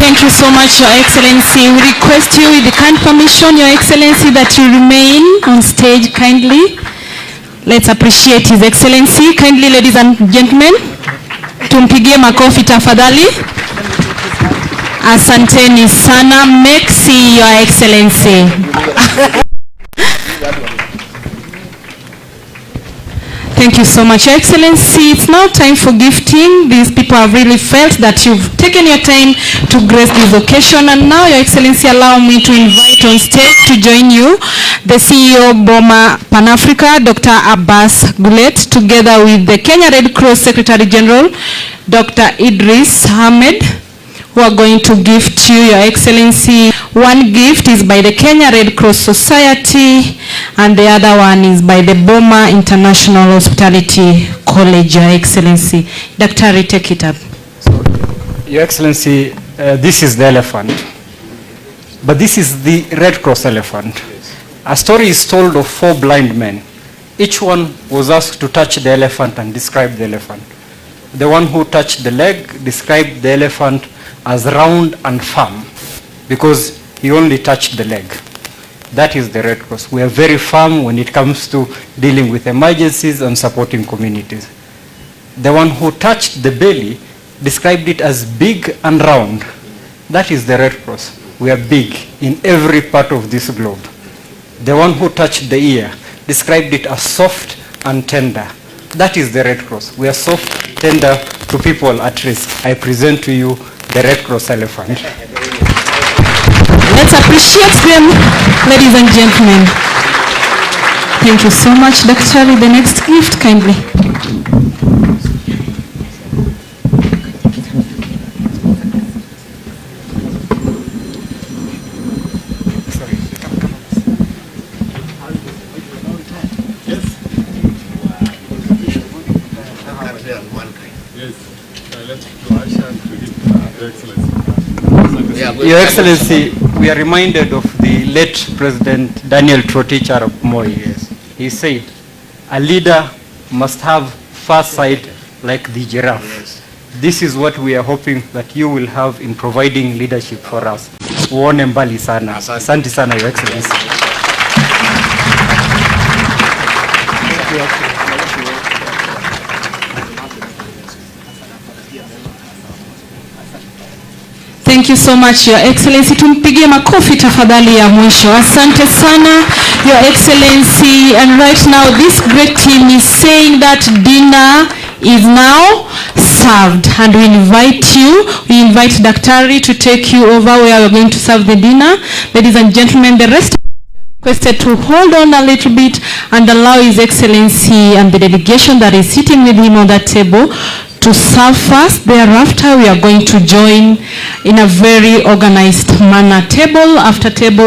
Thank you so much, Your Excellency. We request you with the kind permission, Your Excellency, that you remain on stage kindly. Let's appreciate His Excellency. Kindly, ladies and gentlemen, tumpigie makofi tafadhali. Asanteni sana. Merci, Your Excellency. Thank you so much, Your Excellency. It's now time for gifting. These people have really felt that you've taken your time to grace this occasion. And now, Your Excellency, allow me to invite on stage to join you the CEO Boma Pan-Africa, Dr. Abbas Gulet, together with the Kenya Red Cross Secretary General, Dr. Idris Ahmed, who are going to gift you, Your Excellency. One gift is by the Kenya Red Cross Society, and the other one is by the Boma International Hospitality College, Your Excellency. Dr. take it up. So, Your Excellency, this is the elephant, but this is the Red Cross elephant. A story is told of 4 blind men. Each one was asked to touch the elephant and describe the elephant. The one who touched the leg described the elephant as round and firm because he only touched the leg. That is the Red Cross. We are very firm when it comes to dealing with emergencies and supporting communities. The one who touched the belly described it as big and round. That is the Red Cross. We are big in every part of this globe. The one who touched the ear described it as soft and tender. That is the Red Cross. We are soft, tender to people at risk. I present to you the Red Cross elephant. Let's appreciate them, ladies and gentlemen. Thank you so much, Dr. The next gift, kindly. Your Excellency, we are reminded of the late President Daniel Toroitich Arap Moi. He said, a leader must have foresight like the giraffe. This is what we are hoping that you will have in providing leadership for us. Uone mbali sana. Asante sana, Your Excellency. Thank you so much, Your Excellency. Tumpigie makofi tafadhali ya mwisho. Asante sana, Your Excellency. And right now, this great team is saying that dinner is now served. And we invite Daktari to take you over where we're going to serve the dinner. Ladies and gentlemen, the rest requested to hold on a little bit and allow His Excellency and the delegation that is sitting with him on that table to serve first. Thereafter, we are going to join in a very organized manner, table after table.